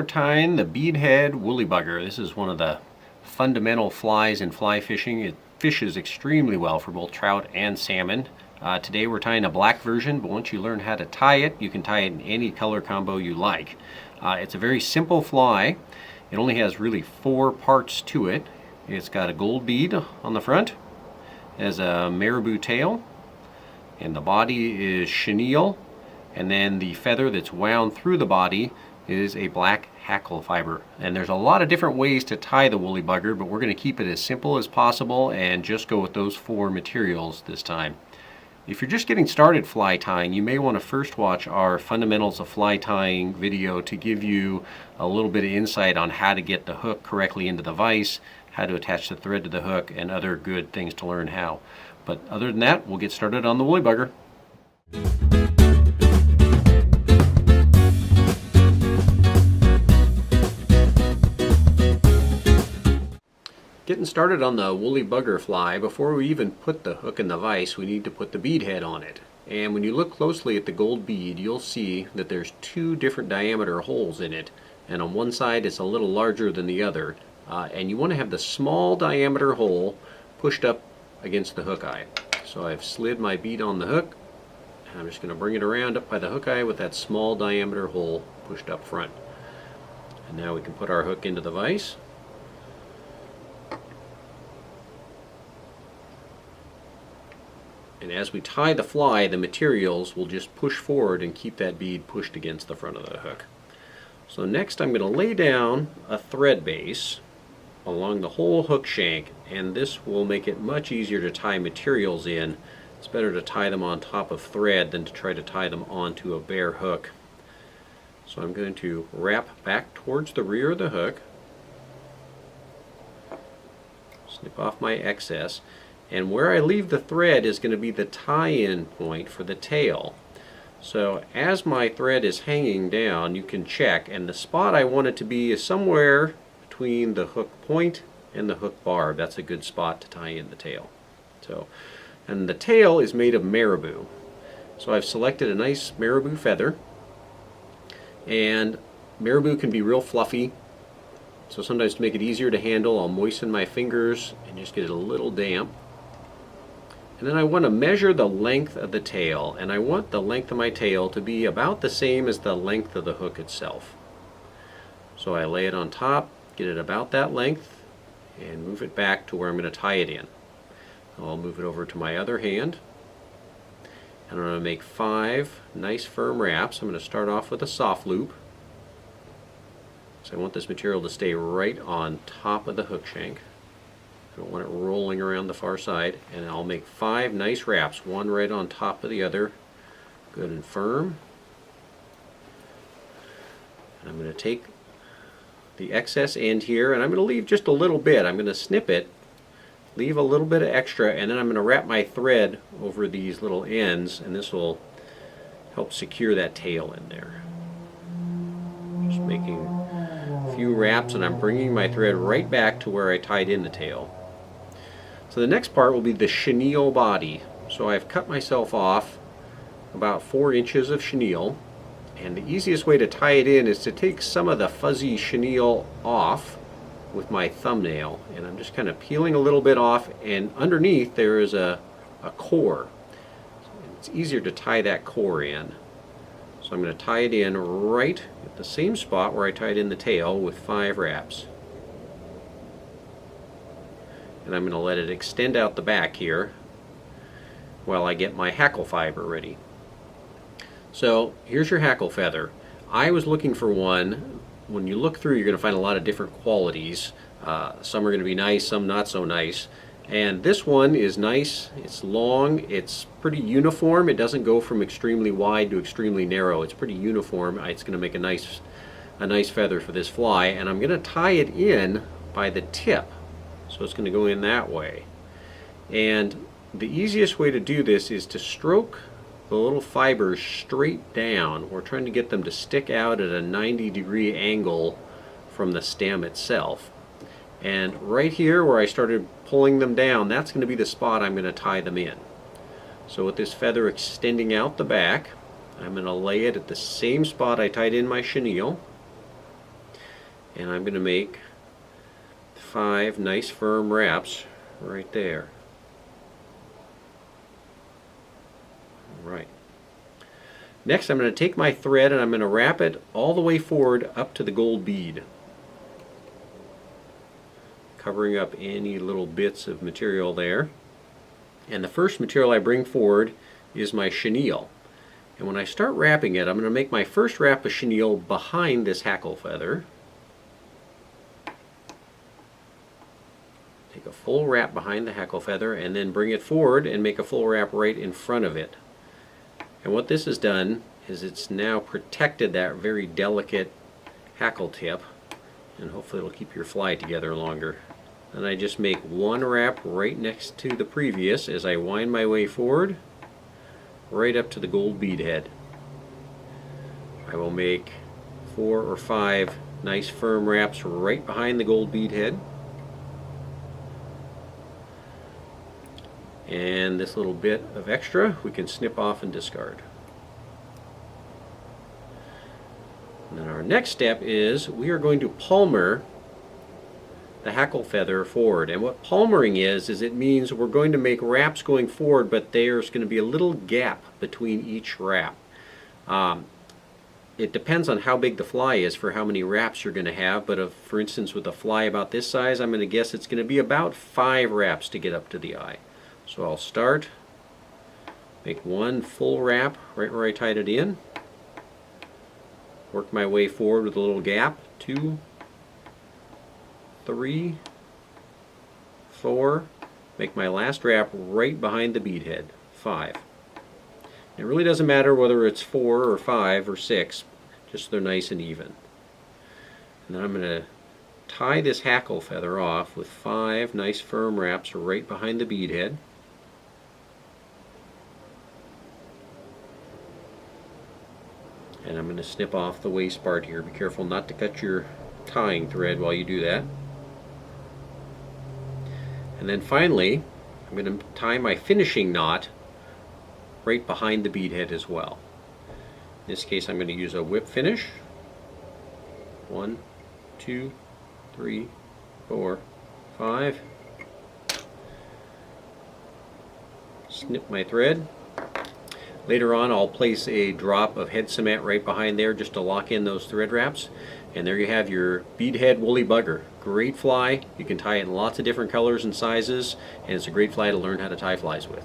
we're tying the Bead Head Wooly Bugger. This is one of the fundamental flies in fly fishing. It fishes extremely well for both trout and salmon. Today we're tying a black version, but once you learn how to tie it, you can tie it in any color combo you like. It's a very simple fly. It only has really 4 parts to it. It's got a gold bead on the front, it has a marabou tail, and the body is chenille, and then the feather that's wound through the body is a black hackle fiber. And there's a lot of different ways to tie the woolly bugger, but we're going to keep it as simple as possible and just go with those 4 materials this time. If you're just getting started fly tying, you may want to first watch our Fundamentals of Fly Tying video to give you a little bit of insight on how to get the hook correctly into the vise, how to attach the thread to the hook, and other good things to learn how. But other than that, we'll get started on the woolly bugger. Getting started on the woolly bugger fly, before we even put the hook in the vise, we need to put the bead head on it. And when you look closely at the gold bead, you'll see that there's 2 different diameter holes in it. And on one side it's a little larger than the other. And you want to have the small diameter hole pushed up against the hook eye. So I've slid my bead on the hook. And I'm just going to bring it around up by the hook eye with that small diameter hole pushed up front. And now we can put our hook into the vise. And as we tie the fly, the materials will just push forward and keep that bead pushed against the front of the hook. So next I'm going to lay down a thread base along the whole hook shank, and this will make it much easier to tie materials in. It's better to tie them on top of thread than to try to tie them onto a bare hook. So I'm going to wrap back towards the rear of the hook, snip off my excess, and where I leave the thread is going to be the tie-in point for the tail. So as my thread is hanging down, you can check, and the spot I want it to be is somewhere between the hook point and the hook barb. That's a good spot to tie in the tail. And the tail is made of marabou. So I've selected a nice marabou feather, and marabou can be real fluffy. So sometimes to make it easier to handle, I'll moisten my fingers and just get it a little damp. And then I want to measure the length of the tail, and I want the length of my tail to be about the same as the length of the hook itself. So I lay it on top, get it about that length, and move it back to where I'm going to tie it in. I'll move it over to my other hand, and I'm going to make 5 nice firm wraps. I'm going to start off with a soft loop. So I want this material to stay right on top of the hook shank. I don't want it rolling around the far side, and I'll make 5 nice wraps, one right on top of the other, good and firm. And I'm going to take the excess end here, and I'm going to leave just a little bit. I'm going to snip it, leave a little bit of extra, and then I'm going to wrap my thread over these little ends, and this will help secure that tail in there. Just making a few wraps, and I'm bringing my thread right back to where I tied in the tail. So the next part will be the chenille body. So I've cut myself off about 4 inches of chenille, and the easiest way to tie it in is to take some of the fuzzy chenille off with my thumbnail, and I'm just kind of peeling a little bit off, and underneath there is a core. It's easier to tie that core in. So I'm going to tie it in right at the same spot where I tied in the tail with 5 wraps. And I'm going to let it extend out the back here while I get my hackle fiber ready. So here's your hackle feather. I was looking for one. When you look through, you're going to find a lot of different qualities. Some are going to be nice, some not so nice. And this one is nice. It's long, it's pretty uniform. It doesn't go from extremely wide to extremely narrow. It's pretty uniform. It's going to make a nice feather for this fly, and I'm going to tie it in by the tip. So it's going to go in that way. And the easiest way to do this is to stroke the little fibers straight down. We're trying to get them to stick out at a 90-degree angle from the stem itself. And right here where I started pulling them down, that's going to be the spot I'm going to tie them in. So with this feather extending out the back, I'm going to lay it at the same spot I tied in my chenille. And I'm going to make 5 nice firm wraps right there. Right. Next I'm going to take my thread and I'm going to wrap it all the way forward up to the gold bead, covering up any little bits of material there. And the first material I bring forward is my chenille. And when I start wrapping it, I'm going to make my first wrap of chenille behind this hackle feather. Take a full wrap behind the hackle feather and then bring it forward and make a full wrap right in front of it. And what this has done is it's now protected that very delicate hackle tip, and hopefully it'll keep your fly together longer. And I just make one wrap right next to the previous as I wind my way forward right up to the gold bead head. I will make 4 or 5 nice firm wraps right behind the gold bead head. And this little bit of extra we can snip off and discard. And then our next step is we are going to palmer the hackle feather forward. And what palmering is it means we're going to make wraps going forward, but there's going to be a little gap between each wrap. It depends on how big the fly is for how many wraps you're going to have, but if, for instance, with a fly about this size, I'm going to guess it's going to be about 5 wraps to get up to the eye. So I'll start, make one full wrap right where I tied it in, work my way forward with a little gap, 2, 3, 4, make my last wrap right behind the bead head, 5. It really doesn't matter whether it's 4 or 5 or 6, just so they're nice and even. And then I'm going to tie this hackle feather off with 5 nice firm wraps right behind the bead head. And I'm going to snip off the waist part here. Be careful not to cut your tying thread while you do that. And then finally, I'm going to tie my finishing knot right behind the bead head as well. In this case, I'm going to use a whip finish. 1, 2, 3, 4, 5. Snip my thread. Later on, I'll place a drop of head cement right behind there just to lock in those thread wraps. And there you have your Beadhead Wooly Bugger. Great fly. You can tie it in lots of different colors and sizes, and it's a great fly to learn how to tie flies with.